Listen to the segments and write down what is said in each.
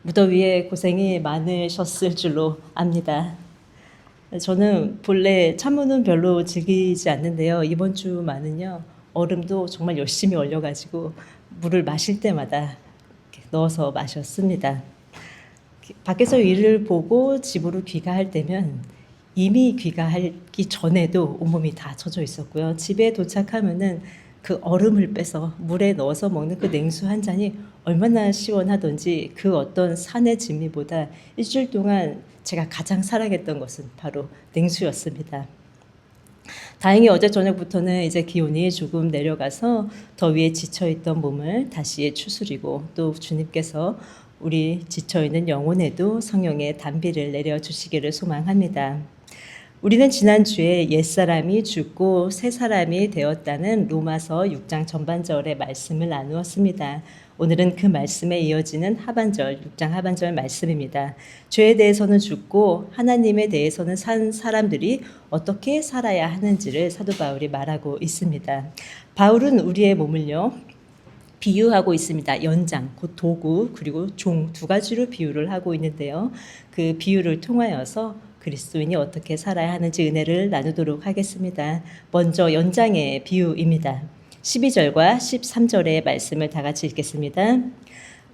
무더위에 고생이 많으셨을 줄로 압니다. 저는 본래 찬물은 별로 즐기지 않는데요. 이번 주만은요, 얼음도 정말 열심히 얼려가지고 물을 마실 때마다 이렇게 넣어서 마셨습니다. 밖에서 일을 보고 집으로 귀가할 때면 이미 귀가하기 전에도 온몸이 다 젖어 있었고요. 집에 도착하면은 그 얼음을 빼서 물에 넣어서 먹는 그 냉수 한 잔이 얼마나 시원하던지 그 어떤 산의 진미보다 일주일 동안 제가 가장 사랑했던 것은 바로 냉수였습니다. 다행히 어제 저녁부터는 이제 기온이 조금 내려가서 더위에 지쳐있던 몸을 다시 추스리고 또 주님께서 우리 지쳐있는 영혼에도 성령의 단비를 내려주시기를 소망합니다. 우리는 지난주에 옛사람이 죽고 새 사람이 되었다는 로마서 6장 전반절의 말씀을 나누었습니다. 오늘은 그 말씀에 이어지는 하반절, 6장 하반절 말씀입니다. 죄에 대해서는 죽고 하나님에 대해서는 산 사람들이 어떻게 살아야 하는지를 사도 바울이 말하고 있습니다. 바울은 우리의 몸을요, 비유하고 있습니다. 연장, 곧 도구, 그리고 종 두 가지로 비유를 하고 있는데요. 그 비유를 통하여서 그리스도인이 어떻게 살아야 하는지 은혜를 나누도록 하겠습니다. 먼저 연장의 비유입니다. 12절과 13절의 말씀을 다 같이 읽겠습니다.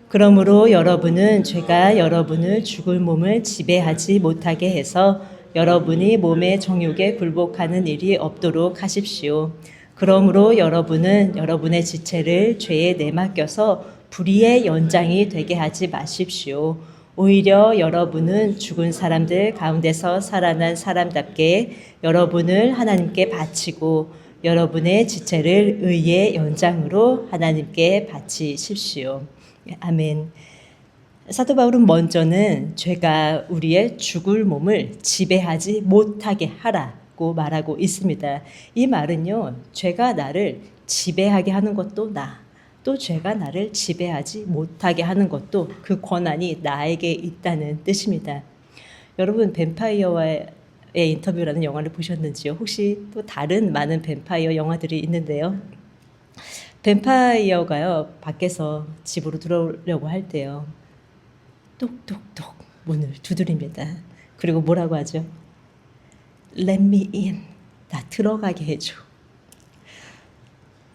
그러므로 여러분은 죄가 여러분을 죽을 몸을 지배하지 못하게 해서 여러분이 몸의 정욕에 굴복하는 일이 없도록 하십시오. 그러므로 여러분은 여러분의 지체를 죄에 내맡겨서 불의의 연장이 되게 하지 마십시오. 오히려 여러분은 죽은 사람들 가운데서 살아난 사람답게 여러분을 하나님께 바치고 여러분의 지체를 의의 연장으로 하나님께 바치십시오. 아멘. 사도 바울은 먼저는 죄가 우리의 죽을 몸을 지배하지 못하게 하라고 말하고 있습니다. 이 말은요, 죄가 나를 지배하게 하는 것도 또 죄가 나를 지배하지 못하게 하는 것도 그 권한이 나에게 있다는 뜻입니다. 여러분, 뱀파이어와의 인터뷰라는 영화를 보셨는지요? 혹시 또 다른 많은 뱀파이어 영화들이 있는데요. 뱀파이어가요, 밖에서 집으로 들어오려고 할 때요, 똑똑똑 문을 두드립니다. 그리고 뭐라고 하죠? Let me in. 나 들어가게 해줘.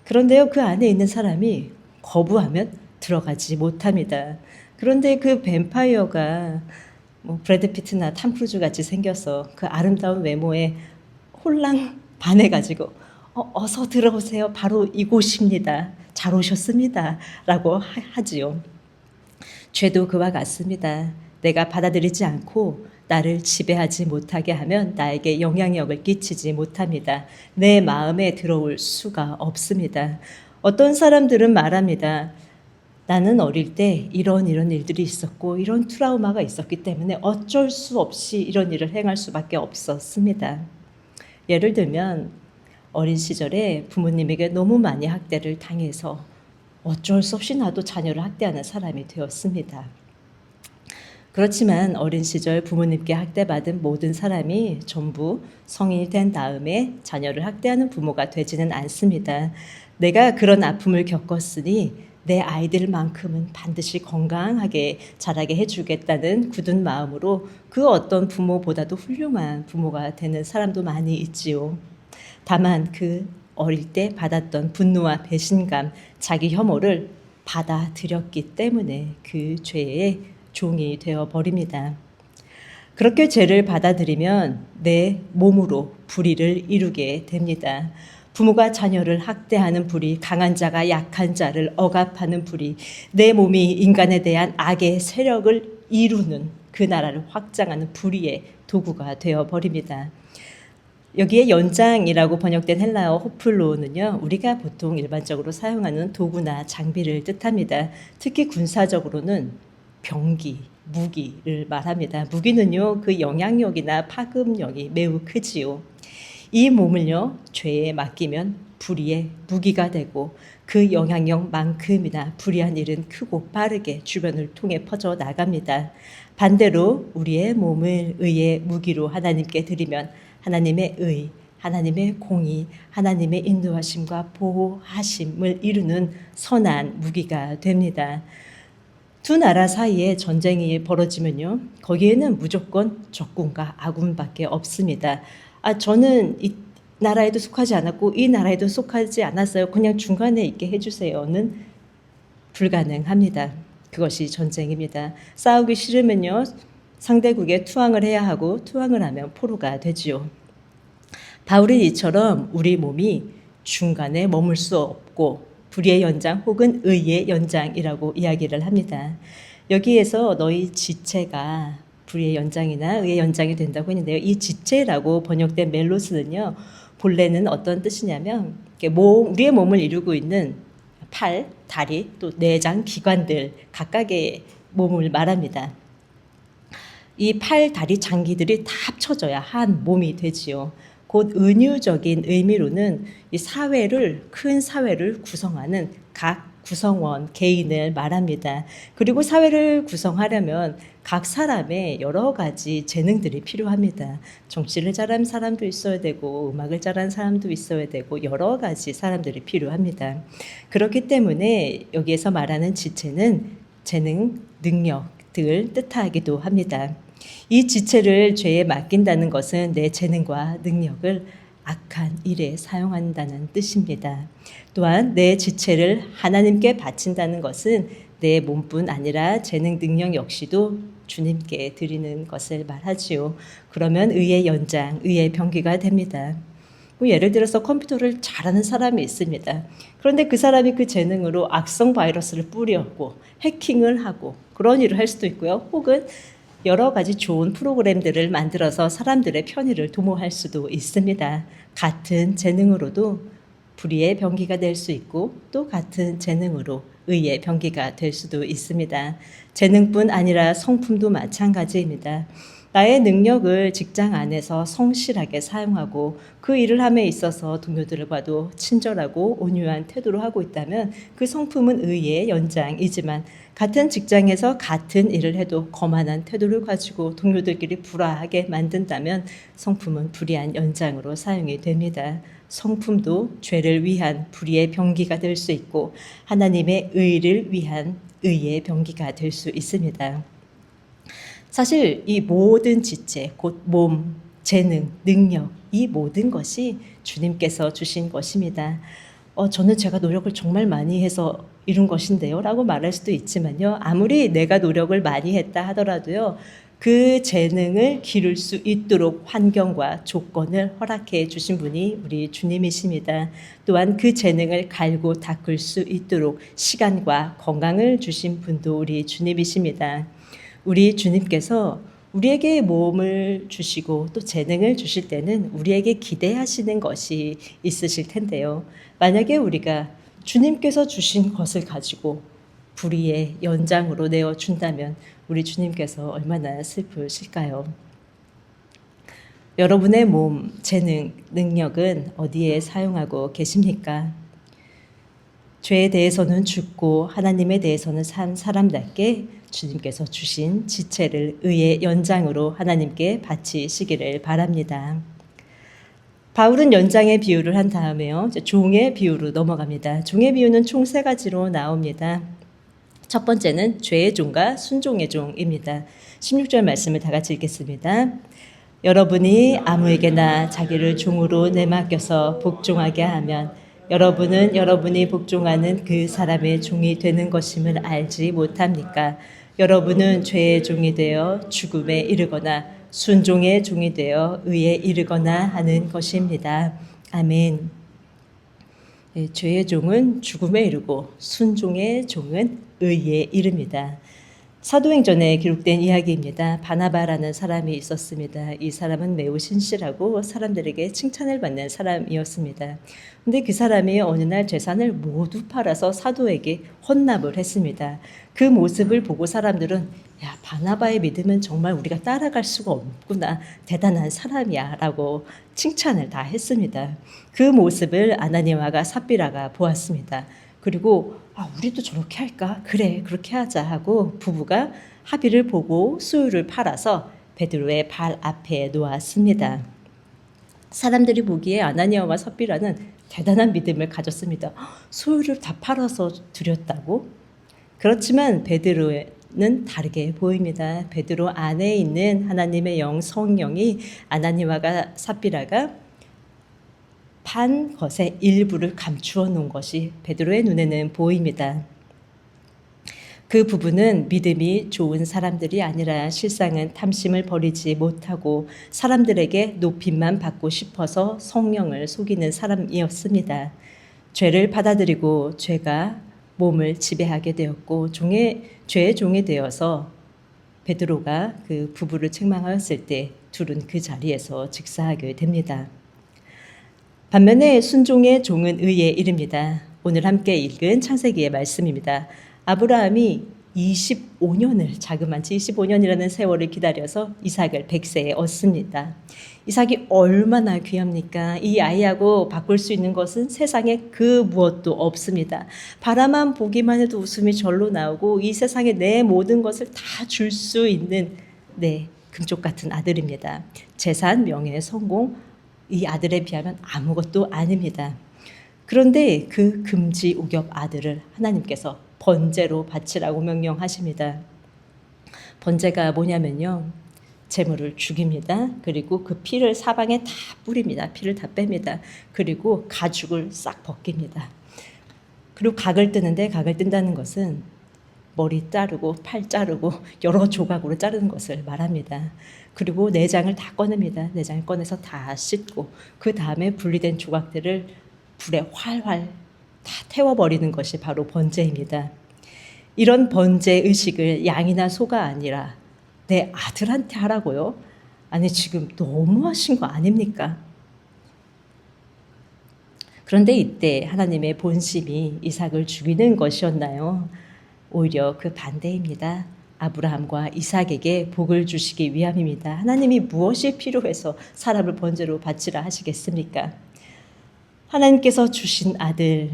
그런데요, 그 안에 있는 사람이 거부하면 들어가지 못합니다. 그런데 그 뱀파이어가 브래드 피트나 탐 크루즈 같이 생겨서 그 아름다운 외모에 홀랑 반해가지고 어서 들어오세요. 바로 이곳입니다. 잘 오셨습니다. 라고 하지요. 죄도 그와 같습니다. 내가 받아들이지 않고 나를 지배하지 못하게 하면 나에게 영향력을 끼치지 못합니다. 내 마음에 들어올 수가 없습니다. 어떤 사람들은 말합니다. 나는 어릴 때 이런 일들이 있었고 이런 트라우마가 있었기 때문에 어쩔 수 없이 이런 일을 행할 수밖에 없었습니다. 예를 들면 어린 시절에 부모님에게 너무 많이 학대를 당해서 어쩔 수 없이 나도 자녀를 학대하는 사람이 되었습니다. 그렇지만 어린 시절 부모님께 학대받은 모든 사람이 전부 성인이 된 다음에 자녀를 학대하는 부모가 되지는 않습니다. 내가 그런 아픔을 겪었으니 내 아이들만큼은 반드시 건강하게 자라게 해주겠다는 굳은 마음으로 그 어떤 부모보다도 훌륭한 부모가 되는 사람도 많이 있지요. 다만 그 어릴 때 받았던 분노와 배신감, 자기 혐오를 받아들였기 때문에 그 죄의 종이 되어버립니다. 그렇게 죄를 받아들이면 내 몸으로 불의를 이루게 됩니다. 부모가 자녀를 학대하는 불의, 강한 자가 약한 자를 억압하는 불의, 내 몸이 인간에 대한 악의 세력을 이루는 그 나라를 확장하는 불의의 도구가 되어버립니다. 여기에 연장이라고 번역된 헬라어 호플로는요, 우리가 보통 일반적으로 사용하는 도구나 장비를 뜻합니다. 특히 군사적으로는 병기, 무기를 말합니다. 무기는요, 그 영향력이나 파급력이 매우 크지요. 이 몸을요, 죄에 맡기면 불의의 무기가 되고 그 영향력만큼이나 불의한 일은 크고 빠르게 주변을 통해 퍼져 나갑니다. 반대로 우리의 몸을 의의 무기로 하나님께 드리면 하나님의 의, 하나님의 공의, 하나님의 인도하심과 보호하심을 이루는 선한 무기가 됩니다. 두 나라 사이에 전쟁이 벌어지면요, 거기에는 무조건 적군과 아군밖에 없습니다. 저는 이 나라에도 속하지 않았고 이 나라에도 속하지 않았어요. 그냥 중간에 있게 해주세요는 불가능합니다. 그것이 전쟁입니다. 싸우기 싫으면요, 상대국에 투항을 해야 하고 투항을 하면 포로가 되지요. 바울은 이처럼 우리 몸이 중간에 머물 수 없고 불의의 연장 혹은 의의 연장이라고 이야기를 합니다. 여기에서 너희 지체가 불의의 연장이나 의의 연장이 된다고 했는데요. 이 지체라고 번역된 멜로스는요, 본래는 어떤 뜻이냐면 우리의 몸을 이루고 있는 팔, 다리, 또 내장, 기관들 각각의 몸을 말합니다. 이 팔, 다리, 장기들이 다 합쳐져야 한 몸이 되지요. 곧 은유적인 의미로는 이 큰 사회를 구성하는 각 구성원, 개인을 말합니다. 그리고 사회를 구성하려면 각 사람의 여러 가지 재능들이 필요합니다. 정치를 잘하는 사람도 있어야 되고 음악을 잘하는 사람도 있어야 되고 여러 가지 사람들이 필요합니다. 그렇기 때문에 여기에서 말하는 지체는 재능, 능력들 뜻하기도 합니다. 이 지체를 죄에 맡긴다는 것은 내 재능과 능력을 악한 일에 사용한다는 뜻입니다. 또한 내 지체를 하나님께 바친다는 것은 내 몸뿐 아니라 재능, 능력 역시도 주님께 드리는 것을 말하지요. 그러면 의의 연장, 의의 병기가 됩니다. 예를 들어서 컴퓨터를 잘하는 사람이 있습니다. 그런데 그 사람이 그 재능으로 악성 바이러스를 뿌렸고 해킹을 하고 그런 일을 할 수도 있고요. 혹은 여러 가지 좋은 프로그램들을 만들어서 사람들의 편의를 도모할 수도 있습니다. 같은 재능으로도 불의의 병기가 될 수 있고 또 같은 재능으로 의의 병기가 될 수도 있습니다. 재능뿐 아니라 성품도 마찬가지입니다. 나의 능력을 직장 안에서 성실하게 사용하고 그 일을 함에 있어서 동료들과도 친절하고 온유한 태도로 하고 있다면 그 성품은 의의 연장이지만 같은 직장에서 같은 일을 해도 거만한 태도를 가지고 동료들끼리 불화하게 만든다면 성품은 불의한 연장으로 사용이 됩니다. 성품도 죄를 위한 불의의 병기가 될 수 있고 하나님의 의를 위한 의의 병기가 될 수 있습니다. 사실 이 모든 지체, 곧 몸, 재능, 능력, 이 모든 것이 주님께서 주신 것입니다. 저는 제가 노력을 정말 많이 해서 이룬 것인데요 라고 말할 수도 있지만요, 아무리 내가 노력을 많이 했다 하더라도요, 그 재능을 기를 수 있도록 환경과 조건을 허락해 주신 분이 우리 주님이십니다. 또한 그 재능을 갈고 닦을 수 있도록 시간과 건강을 주신 분도 우리 주님이십니다. 우리 주님께서 우리에게 몸을 주시고 또 재능을 주실 때는 우리에게 기대하시는 것이 있으실 텐데요. 만약에 우리가 주님께서 주신 것을 가지고 불의의 연장으로 내어준다면 우리 주님께서 얼마나 슬프실까요? 여러분의 몸, 재능, 능력은 어디에 사용하고 계십니까? 죄에 대해서는 죽고 하나님에 대해서는 산 사람답게 주님께서 주신 지체를 의의 연장으로 하나님께 바치시기를 바랍니다. 바울은 연장의 비유를 한 다음에요, 종의 비유로 넘어갑니다. 종의 비유는 총 3가지로 나옵니다. 첫 번째는 죄의 종과 순종의 종입니다. 16절 말씀을 다 같이 읽겠습니다. 여러분이 아무에게나 자기를 종으로 내맡겨서 복종하게 하면 여러분은 여러분이 복종하는 그 사람의 종이 되는 것임을 알지 못합니까? 여러분은 죄의 종이 되어 죽음에 이르거나 순종의 종이 되어 의에 이르거나 하는 것입니다. 아멘. 죄의 종은 죽음에 이르고 순종의 종은 의에 이릅니다. 사도행전에 기록된 이야기입니다. 바나바라는 사람이 있었습니다. 이 사람은 매우 신실하고 사람들에게 칭찬을 받는 사람이었습니다. 근데 그 사람이 어느 날 재산을 모두 팔아서 사도에게 헌납을 했습니다. 그 모습을 보고 사람들은 야, 바나바의 믿음은 정말 우리가 따라갈 수가 없구나. 대단한 사람이야 라고 칭찬을 다 했습니다. 그 모습을 아나니아와 삽비라가 보았습니다. 그리고 우리도 저렇게 할까? 그래, 그렇게 하자 하고 부부가 합의를 보고 소유를 팔아서 베드로의 발 앞에 놓았습니다. 사람들이 보기에 아나니아와 삽비라는 대단한 믿음을 가졌습니다. 소유를 다 팔아서 드렸다고? 그렇지만 베드로의 다르게 보입니다. 베드로 안에 있는 하나님의 영 성령이 아나니아와 삽비라가 판 것의 일부를 감추어 놓은 것이 베드로의 눈에는 보입니다. 그 부분은 믿음이 좋은 사람들이 아니라 실상은 탐심을 버리지 못하고 사람들에게 높임만 받고 싶어서 성령을 속이는 사람이었습니다. 죄를 받아들이고 죄가 몸을 지배하게 되었고 죄의 종이 되어서 베드로가 그 부부를 책망하였을 때 둘은 그 자리에서 직사하게 됩니다. 반면에 순종의 종은 의에 이릅니다. 오늘 함께 읽은 창세기의 말씀입니다. 아브라함이 25년을 자그마치 25년이라는 세월을 기다려서 이삭을 100세에 얻습니다. 이삭이 얼마나 귀합니까? 이 아이하고 바꿀 수 있는 것은 세상에 그 무엇도 없습니다. 바라만 보기만 해도 웃음이 절로 나오고 이 세상에 내 모든 것을 다 줄 수 있는 금쪽 같은 아들입니다. 재산, 명예, 성공, 이 아들에 비하면 아무것도 아닙니다. 그런데 그 금지옥엽 아들을 하나님께서 번제로 바치라고 명령하십니다. 번제가 뭐냐면요, 제물을 죽입니다. 그리고 그 피를 사방에 다 뿌립니다. 피를 다 뺍니다. 그리고 가죽을 싹 벗깁니다. 그리고 각을 뜨는데, 각을 뜬다는 것은 머리 자르고 팔 자르고 여러 조각으로 자르는 것을 말합니다. 그리고 내장을 다 꺼냅니다. 내장을 꺼내서 다 씻고 그 다음에 분리된 조각들을 불에 활활 다 태워버리는 것이 바로 번제입니다. 이런 번제 의식을 양이나 소가 아니라 내 아들한테 하라고요? 아니, 지금 너무하신 거 아닙니까? 그런데 이때 하나님의 본심이 이삭을 죽이는 것이었나요? 오히려 그 반대입니다. 아브라함과 이삭에게 복을 주시기 위함입니다. 하나님이 무엇이 필요해서 사람을 번제로 바치라 하시겠습니까? 하나님께서 주신 아들,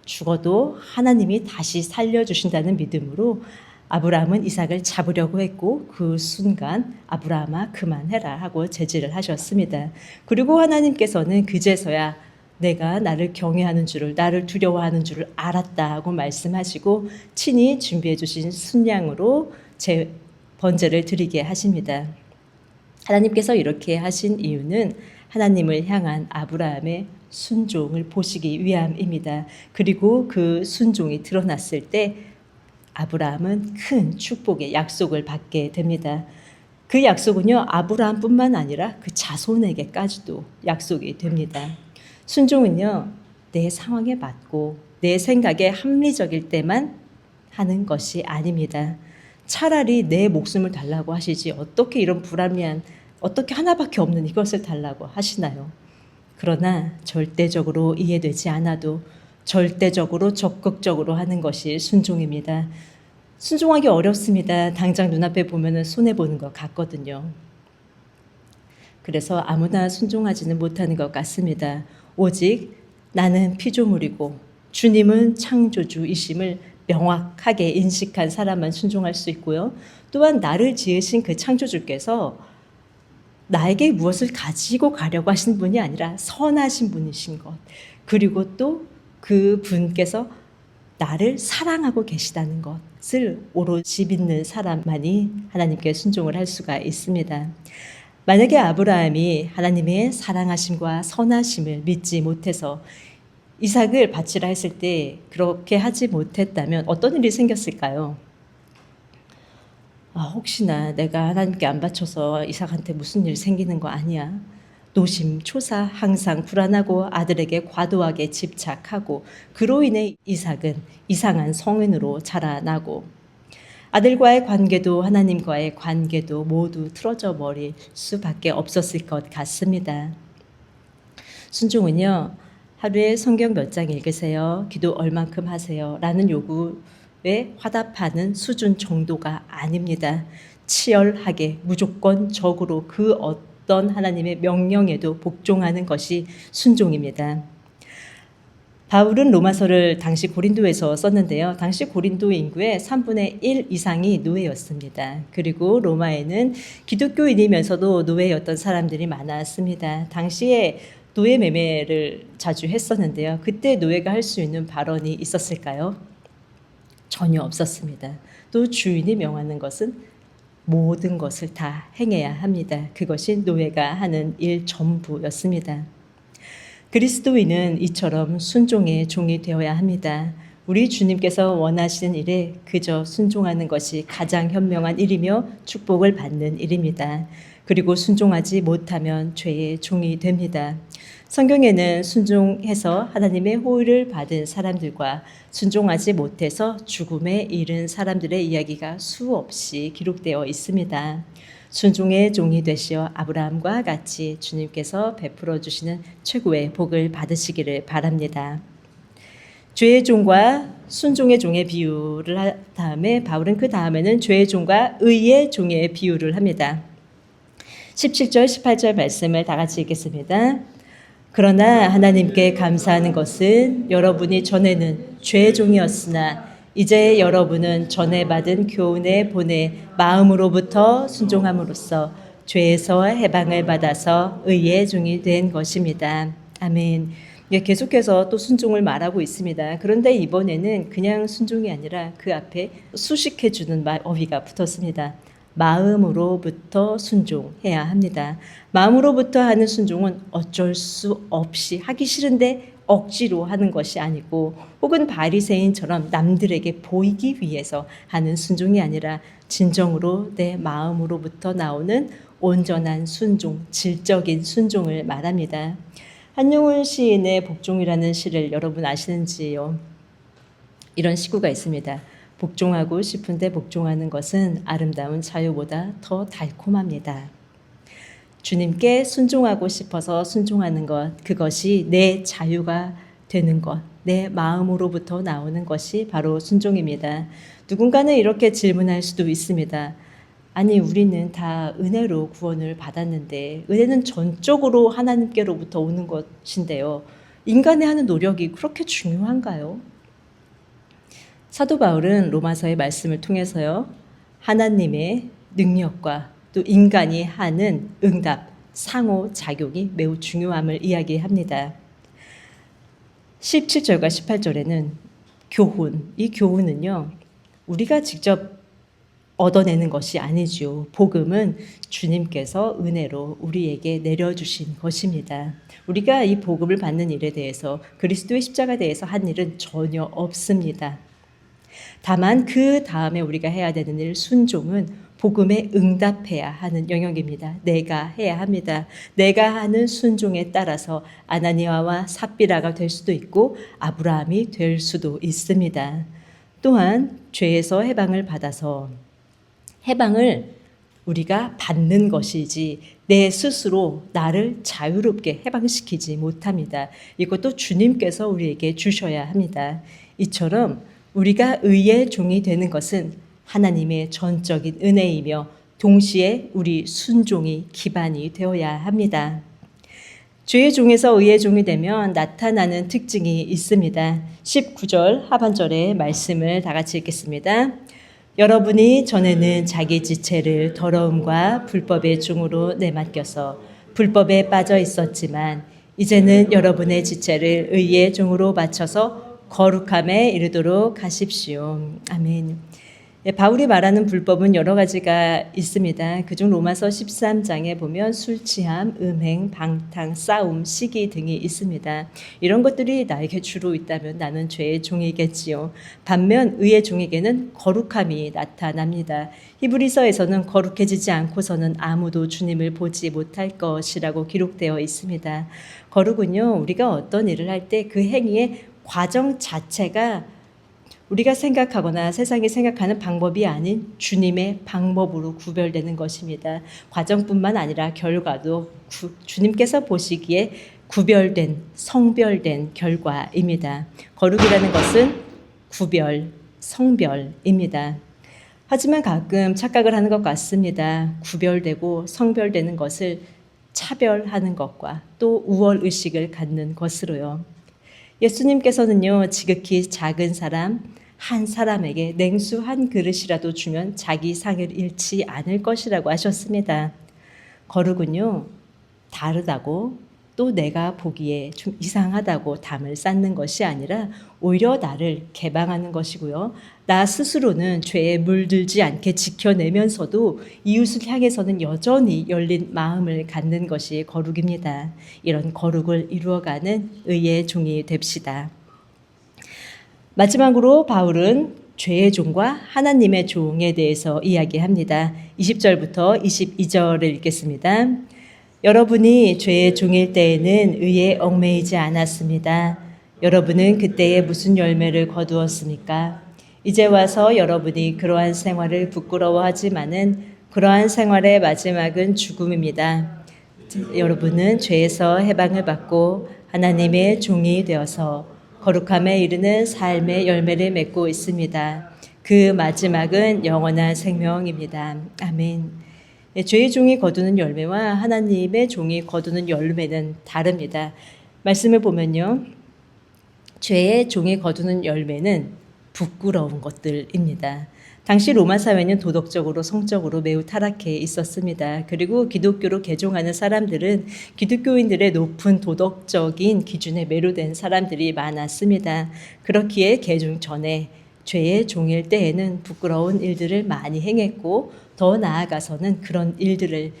죽어도 하나님이 다시 살려주신다는 믿음으로 아브라함은 이삭을 잡으려고 했고, 그 순간 아브라함아 그만해라 하고 제지를 하셨습니다. 그리고 하나님께서는 그제서야 내가 나를 경외하는 줄을, 나를 두려워하는 줄을 알았다 하고 말씀하시고 친히 준비해 주신 순양으로 제 번제를 드리게 하십니다. 하나님께서 이렇게 하신 이유는 하나님을 향한 아브라함의 순종을 보시기 위함입니다. 그리고 그 순종이 드러났을 때 아브라함은 큰 축복의 약속을 받게 됩니다. 그 약속은요, 아브라함뿐만 아니라 그 자손에게까지도 약속이 됩니다. 순종은요, 내 상황에 맞고 내 생각에 합리적일 때만 하는 것이 아닙니다. 차라리 내 목숨을 달라고 하시지 어떻게 이런 불합리한, 어떻게 하나밖에 없는 이것을 달라고 하시나요? 그러나 절대적으로 이해되지 않아도 절대적으로 적극적으로 하는 것이 순종입니다. 순종하기 어렵습니다. 당장 눈앞에 보면 손해보는 것 같거든요. 그래서 아무나 순종하지는 못하는 것 같습니다. 오직 나는 피조물이고 주님은 창조주이심을 명확하게 인식한 사람만 순종할 수 있고요. 또한 나를 지으신 그 창조주께서 나에게 무엇을 가지고 가려고 하신 분이 아니라 선하신 분이신 것, 그리고 또 그 분께서 나를 사랑하고 계시다는 것을 오롯이 믿는 사람만이 하나님께 순종을 할 수가 있습니다. 만약에 아브라함이 하나님의 사랑하심과 선하심을 믿지 못해서 이삭을 바치라 했을 때 그렇게 하지 못했다면 어떤 일이 생겼을까요? 혹시나 내가 하나님께 안 바쳐서 이삭한테 무슨 일 생기는 거 아니야? 노심초사, 항상 불안하고 아들에게 과도하게 집착하고, 그로 인해 이삭은 이상한 성인으로 자라나고 아들과의 관계도 하나님과의 관계도 모두 틀어져 버릴 수밖에 없었을 것 같습니다. 순종은요, 하루에 성경 몇 장 읽으세요, 기도 얼만큼 하세요 라는 요구에 화답하는 수준 정도가 아닙니다. 치열하게 무조건적으로 그 어떤 하나님의 명령에도 복종하는 것이 순종입니다. 바울은 로마서를 당시 고린도에서 썼는데요. 당시 고린도 인구의 3분의 1 이상이 노예였습니다. 그리고 로마에는 기독교인이면서도 노예였던 사람들이 많았습니다. 당시에 노예 매매를 자주 했었는데요. 그때 노예가 할 수 있는 발언이 있었을까요? 전혀 없었습니다. 또 주인이 명하는 것은 모든 것을 다 행해야 합니다. 그것이 노예가 하는 일 전부였습니다. 그리스도인은 이처럼 순종의 종이 되어야 합니다. 우리 주님께서 원하시는 일에 그저 순종하는 것이 가장 현명한 일이며 축복을 받는 일입니다. 그리고 순종하지 못하면 죄의 종이 됩니다. 성경에는 순종해서 하나님의 호의를 받은 사람들과 순종하지 못해서 죽음에 이른 사람들의 이야기가 수없이 기록되어 있습니다. 순종의 종이 되시어 아브라함과 같이 주님께서 베풀어 주시는 최고의 복을 받으시기를 바랍니다. 죄의 종과 순종의 종의 비유를 한 다음에 바울은 그 다음에는 죄의 종과 의의 종의 비유를 합니다. 17절 18절 말씀을 다 같이 읽겠습니다. 그러나 하나님께 감사하는 것은 여러분이 전에는 죄의 종이었으나 이제 여러분은 전에 받은 교훈의 본의 마음으로부터 순종함으로써 죄에서 해방을 받아서 의의 종이 된 것입니다. 아멘. 계속해서 또 순종을 말하고 있습니다. 그런데 이번에는 그냥 순종이 아니라 그 앞에 수식해주는 어휘가 붙었습니다. 마음으로부터 순종해야 합니다. 마음으로부터 하는 순종은 어쩔 수 없이 하기 싫은데 억지로 하는 것이 아니고 혹은 바리새인처럼 남들에게 보이기 위해서 하는 순종이 아니라 진정으로 내 마음으로부터 나오는 온전한 순종, 질적인 순종을 말합니다. 한용운 시인의 복종이라는 시를 여러분 아시는지요? 이런 시구가 있습니다. 복종하고 싶은데 복종하는 것은 아름다운 자유보다 더 달콤합니다. 주님께 순종하고 싶어서 순종하는 것, 그것이 내 자유가 되는 것, 내 마음으로부터 나오는 것이 바로 순종입니다. 누군가는 이렇게 질문할 수도 있습니다. 아니, 우리는 다 은혜로 구원을 받았는데 은혜는 전적으로 하나님께로부터 오는 것인데요. 인간의 하는 노력이 그렇게 중요한가요? 사도 바울은 로마서의 말씀을 통해서요. 하나님의 능력과 또 인간이 하는 응답, 상호작용이 매우 중요함을 이야기합니다. 17절과 18절에는 교훈, 이 교훈은요. 우리가 직접 얻어내는 것이 아니죠. 복음은 주님께서 은혜로 우리에게 내려주신 것입니다. 우리가 이 복음을 받는 일에 대해서 그리스도의 십자가에 대해서 한 일은 전혀 없습니다. 다만 그 다음에 우리가 해야 되는 일, 순종은 복음에 응답해야 하는 영역입니다. 내가 해야 합니다. 내가 하는 순종에 따라서 아나니아와 삽비라가 될 수도 있고 아브라함이 될 수도 있습니다. 또한 죄에서 해방을 받아서 해방을 우리가 받는 것이지 내 스스로 나를 자유롭게 해방시키지 못합니다. 이것도 주님께서 우리에게 주셔야 합니다. 이처럼 우리가 의의 종이 되는 것은 하나님의 전적인 은혜이며 동시에 우리 순종이 기반이 되어야 합니다. 죄의 종에서 의의 종이 되면 나타나는 특징이 있습니다. 19절 하반절의 말씀을 다 같이 읽겠습니다. 여러분이 전에는 자기 지체를 더러움과 불법의 종으로 내맡겨서 불법에 빠져 있었지만 이제는 여러분의 지체를 의의 종으로 바쳐서 거룩함에 이르도록 하십시오. 아멘. 바울이 말하는 불법은 여러 가지가 있습니다. 그중 로마서 13장에 보면 술 취함, 음행, 방탕, 싸움, 시기 등이 있습니다. 이런 것들이 나에게 주로 있다면 나는 죄의 종이겠지요. 반면 의의 종에게는 거룩함이 나타납니다. 히브리서에서는 거룩해지지 않고서는 아무도 주님을 보지 못할 것이라고 기록되어 있습니다. 거룩은요, 우리가 어떤 일을 할 때 그 행위의 과정 자체가 우리가 생각하거나 세상이 생각하는 방법이 아닌 주님의 방법으로 구별되는 것입니다. 과정뿐만 아니라 결과도 주님께서 보시기에 구별된, 성별된 결과입니다. 거룩이라는 것은 구별, 성별입니다. 하지만 가끔 착각을 하는 것 같습니다. 구별되고 성별되는 것을 차별하는 것과 또 우월의식을 갖는 것으로요. 예수님께서는요, 지극히 작은 사람, 한 사람에게 냉수 한 그릇이라도 주면 자기 상을 잃지 않을 것이라고 하셨습니다. 거룩은요, 다르다고 또 내가 보기에 좀 이상하다고 담을 쌓는 것이 아니라 오히려 나를 개방하는 것이고요. 나 스스로는 죄에 물들지 않게 지켜내면서도 이웃을 향해서는 여전히 열린 마음을 갖는 것이 거룩입니다. 이런 거룩을 이루어가는 의의 종이 됩시다. 마지막으로 바울은 죄의 종과 하나님의 종에 대해서 이야기합니다. 20절부터 22절을 읽겠습니다. 여러분이 죄의 종일 때에는 의에 얽매이지 않았습니다. 여러분은 그때에 무슨 열매를 거두었습니까? 이제 와서 여러분이 그러한 생활을 부끄러워하지만은 그러한 생활의 마지막은 죽음입니다. 여러분은 죄에서 해방을 받고 하나님의 종이 되어서 거룩함에 이르는 삶의 열매를 맺고 있습니다. 그 마지막은 영원한 생명입니다. 아멘. 죄의 종이 거두는 열매와 하나님의 종이 거두는 열매는 다릅니다. 말씀을 보면요. 죄의 종이 거두는 열매는 부끄러운 것들입니다. 당시 로마 사회는 도덕적으로 성적으로 매우 타락해 있었습니다. 그리고 기독교로 개종하는 사람들은 기독교인들의 높은 도덕적인 기준에 매료된 사람들이 많았습니다. 그렇기에 개종 전에 죄의 종일 때에는 부끄러운 일들을 많이 행했고 더 나아가서는 그런 일들을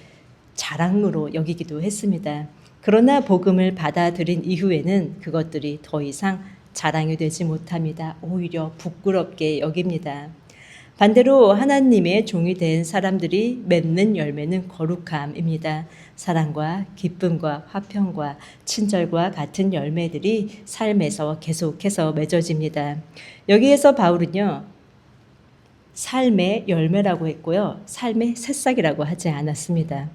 자랑으로 여기기도 했습니다. 그러나 복음을 받아들인 이후에는 그것들이 더 이상 자랑이 되지 못합니다. 오히려 부끄럽게 여깁니다. 반대로 하나님의 종이 된 사람들이 맺는 열매는 거룩함입니다. 사랑과 기쁨과 화평과 친절과 같은 열매들이 삶에서 계속해서 맺어집니다. 여기에서 바울은요. 삶의 열매라고 했고요. 삶의 새싹이라고 하지 않았습니다.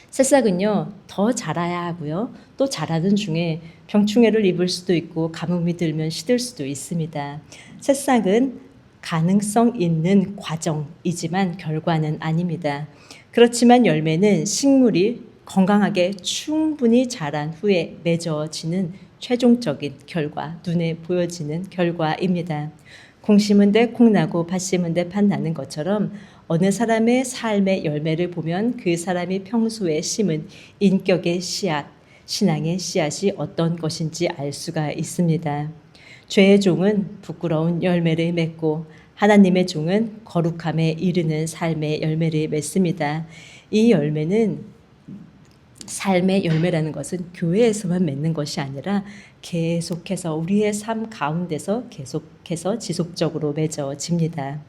새싹은요. 더 자라야 하고요. 또 자라는 중에 병충해를 입을 수도 있고 가뭄이 들면 시들 수도 있습니다. 새싹은 가능성 있는 과정이지만 결과는 아닙니다. 그렇지만 열매는 식물이 건강하게 충분히 자란 후에 맺어지는 최종적인 결과, 눈에 보여지는 결과입니다. 콩 심은 데 콩 나고 팥 심은 데 팥 나는 것처럼 어느 사람의 삶의 열매를 보면 그 사람이 평소에 심은 인격의 씨앗, 신앙의 씨앗이 어떤 것인지 알 수가 있습니다. 죄의 종은 부끄러운 열매를 맺고 하나님의 종은 거룩함에 이르는 삶의 열매를 맺습니다. 이 열매는 삶의 열매라는 것은 교회에서만 맺는 것이 아니라 계속해서 우리의 삶 가운데서 계속해서 지속적으로 맺어집니다.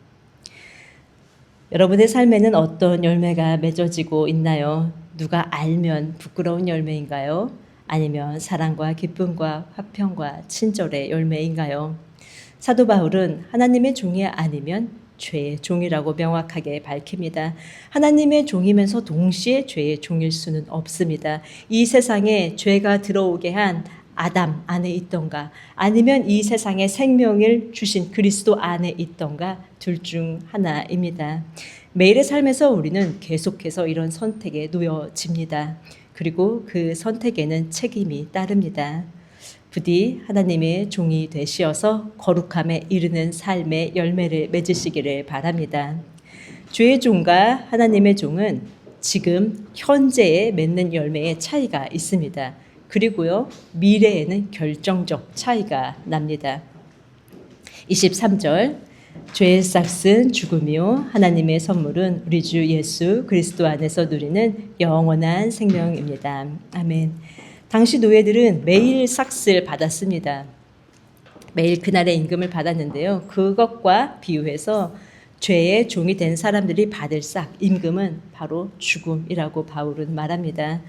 여러분의 삶에는 어떤 열매가 맺어지고 있나요? 누가 알면 부끄러운 열매인가요? 아니면 사랑과 기쁨과 화평과 친절의 열매인가요? 사도 바울은 하나님의 종이 아니면 죄의 종이라고 명확하게 밝힙니다. 하나님의 종이면서 동시에 죄의 종일 수는 없습니다. 이 세상에 죄가 들어오게 한 아담 안에 있던가 아니면 이 세상에 생명을 주신 그리스도 안에 있던가 둘 중 하나입니다. 매일의 삶에서 우리는 계속해서 이런 선택에 놓여집니다. 그리고 그 선택에는 책임이 따릅니다. 부디 하나님의 종이 되시어서 거룩함에 이르는 삶의 열매를 맺으시기를 바랍니다. 죄의 종과 하나님의 종은 지금 현재에 맺는 열매의 차이가 있습니다. 그리고요, 미래에는 결정적 차이가 납니다. 23절 죄의 싹은 죽음이요 하나님의 선물은 우리 주 예수 그리스도 안에서 누리는 영원한 생명입니다. 아멘. 당시 노예들은 매일 삭스를 받았습니다. 매일 그날의 임금을 받았는데요. 그것과 비유해서 죄의 종이 된 사람들이 받을 싹, 임금은 바로 죽음이라고 바울은 말합니다.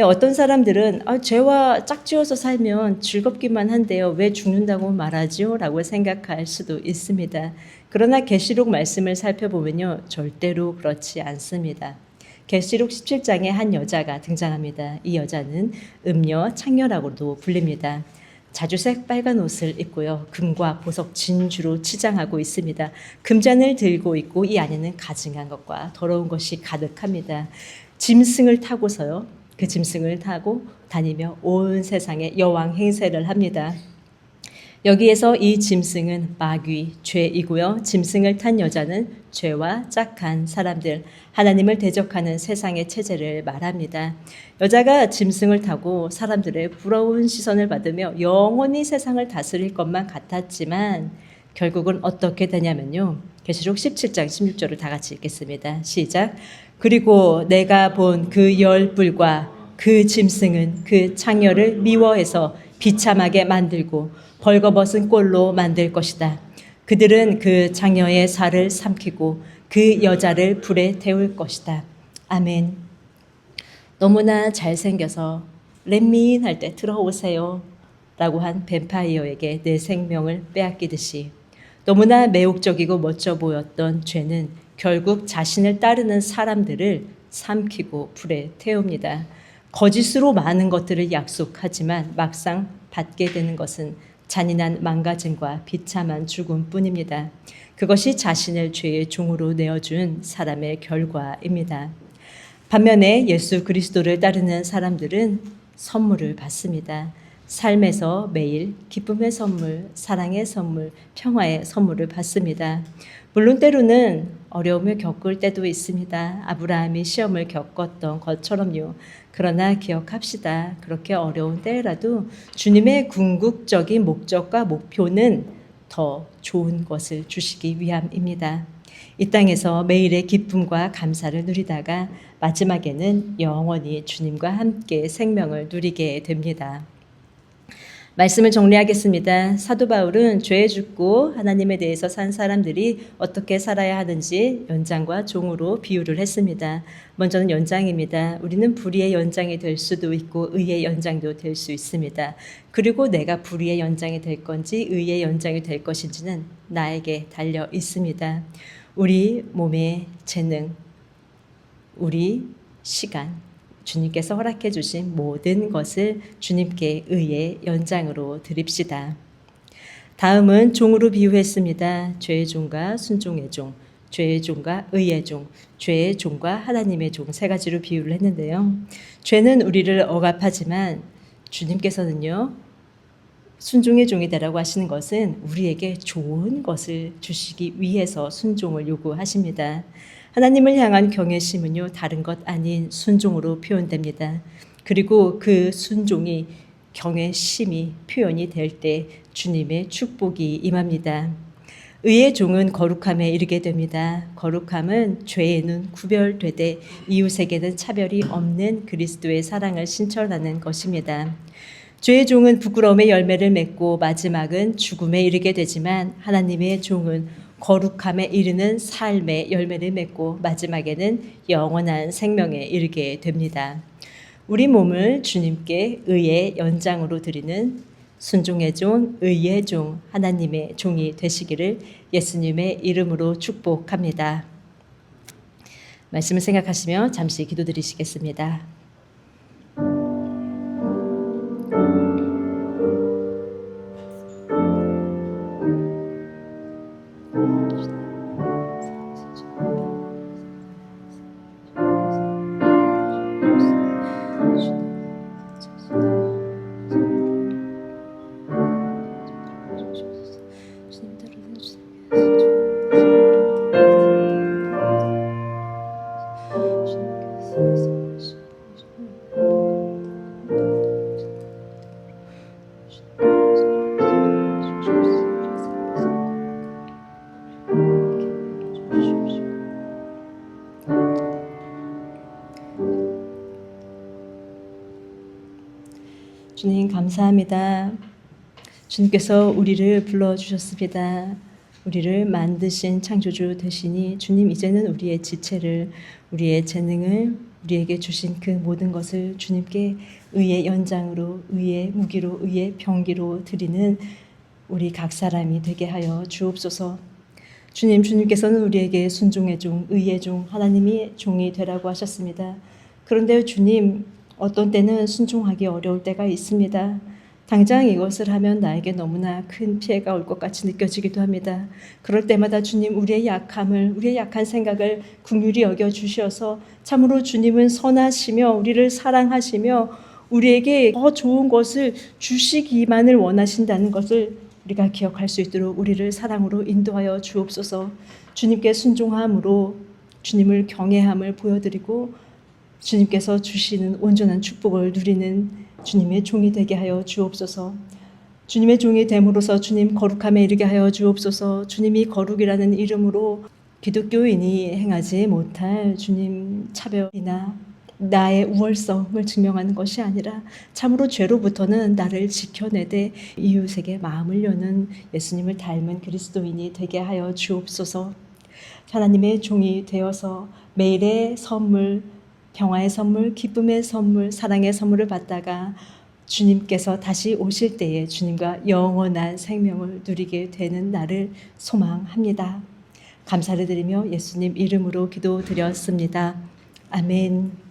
어떤 사람들은 죄와 짝지어서 살면 즐겁기만 한데요. 왜 죽는다고 말하지요? 라고 생각할 수도 있습니다. 그러나 계시록 말씀을 살펴보면요. 절대로 그렇지 않습니다. 계시록 17장에 한 여자가 등장합니다. 이 여자는 음녀 창녀라고도 불립니다. 자주색 빨간 옷을 입고요. 금과 보석 진주로 치장하고 있습니다. 금잔을 들고 있고 이 안에는 가증한 것과 더러운 것이 가득합니다. 짐승을 타고서요. 그 짐승을 타고 다니며 온 세상에 여왕 행세를 합니다. 여기에서 이 짐승은 마귀, 죄이고요. 짐승을 탄 여자는 죄와 짝한 사람들, 하나님을 대적하는 세상의 체제를 말합니다. 여자가 짐승을 타고 사람들의 부러운 시선을 받으며 영원히 세상을 다스릴 것만 같았지만 결국은 어떻게 되냐면요. 계시록 17장 16절을 다 같이 읽겠습니다. 시작. 그리고 내가 본 그 열불과 그 짐승은 그 창녀를 미워해서 비참하게 만들고 벌거벗은 꼴로 만들 것이다. 그들은 그 창녀의 살을 삼키고 그 여자를 불에 태울 것이다. 아멘. 너무나 잘생겨서 렛미인할 때 들어오세요 라고 한 뱀파이어에게 내 생명을 빼앗기듯이 너무나 매혹적이고 멋져 보였던 죄는 결국 자신을 따르는 사람들을 삼키고 불에 태웁니다. 거짓으로 많은 것들을 약속하지만 막상 받게 되는 것은 잔인한 망가짐과 비참한 죽음뿐입니다. 그것이 자신을 죄의 종으로 내어준 사람의 결과입니다. 반면에 예수 그리스도를 따르는 사람들은 선물을 받습니다. 삶에서 매일 기쁨의 선물, 사랑의 선물, 평화의 선물을 받습니다. 물론 때로는 어려움을 겪을 때도 있습니다. 아브라함이 시험을 겪었던 것처럼요. 그러나 기억합시다. 그렇게 어려운 때라도 주님의 궁극적인 목적과 목표는 더 좋은 것을 주시기 위함입니다. 이 땅에서 매일의 기쁨과 감사를 누리다가 마지막에는 영원히 주님과 함께 생명을 누리게 됩니다. 말씀을 정리하겠습니다. 사도 바울은 죄에 죽고 하나님에 대해서 산 사람들이 어떻게 살아야 하는지 연장과 종으로 비유를 했습니다. 먼저는 연장입니다. 우리는 불의의 연장이 될 수도 있고 의의 연장도 될 수 있습니다. 그리고 내가 불의의 연장이 될 건지 의의 연장이 될 것인지는 나에게 달려 있습니다. 우리 몸의 재능, 우리 시간, 주님께서 허락해 주신 모든 것을 주님께 의의 연장으로 드립시다. 다음은 종으로 비유했습니다. 죄의 종과 순종의 종, 죄의 종과 의의 종, 죄의 종과 하나님의 종 세 가지로 비유를 했는데요. 죄는 우리를 억압하지만 주님께서는요. 순종의 종이 되라고 하시는 것은 우리에게 좋은 것을 주시기 위해서 순종을 요구하십니다. 하나님을 향한 경외심은요, 다른 것 아닌 순종으로 표현됩니다. 그리고 그 순종이 경외심이 표현이 될 때 주님의 축복이 임합니다. 의의 종은 거룩함에 이르게 됩니다. 거룩함은 죄에는 구별되되 이웃에게는 차별이 없는 그리스도의 사랑을 신철하는 것입니다. 죄의 종은 부끄러움의 열매를 맺고 마지막은 죽음에 이르게 되지만 하나님의 종은 거룩함에 이르는 삶의 열매를 맺고 마지막에는 영원한 생명에 이르게 됩니다. 우리 몸을 주님께 의의 연장으로 드리는 순종의 종, 의의 종, 하나님의 종이 되시기를 예수님의 이름으로 축복합니다. 말씀을 생각하시며 잠시 기도드리시겠습니다. 주님 감사합니다. 주님께서 우리를 불러주셨습니다. 우리를 만드신 창조주 되시니 주님 이제는 우리의 지체를, 우리의 재능을, 우리에게 주신 그 모든 것을 주님께 의의 연장으로, 의의 무기로, 의의 병기로 드리는 우리 각 사람이 되게 하여 주옵소서. 주님께서는 우리에게 순종의 종, 의의 종, 하나님이 종이 되라고 하셨습니다. 그런데 주님, 어떤 때는 순종하기 어려울 때가 있습니다. 당장 이것을 하면 나에게 너무나 큰 피해가 올 것 같이 느껴지기도 합니다. 그럴 때마다 주님, 우리의 약함을, 우리의 약한 생각을 긍휼히 여겨 주셔서 참으로 주님은 선하시며 우리를 사랑하시며 우리에게 더 좋은 것을 주시기만을 원하신다는 것을 우리가 기억할 수 있도록 우리를 사랑으로 인도하여 주옵소서. 주님께 순종함으로 주님을 경외함을 보여드리고 주님께서 주시는 온전한 축복을 누리는 주님의 종이 되게 하여 주옵소서. 주님의 종이 됨으로써 주님 거룩함에 이르게 하여 주옵소서. 주님이 거룩이라는 이름으로 기독교인이 행하지 못할 주님 차별이나 나의 우월성을 증명하는 것이 아니라 참으로 죄로부터는 나를 지켜내되 이웃에게 마음을 여는 예수님을 닮은 그리스도인이 되게 하여 주옵소서. 하나님의 종이 되어서 매일의 선물, 평화의 선물, 기쁨의 선물, 사랑의 선물을 받다가 주님께서 다시 오실 때에 주님과 영원한 생명을 누리게 되는 날을 소망합니다. 감사를 드리며 예수님 이름으로 기도드렸습니다. 아멘.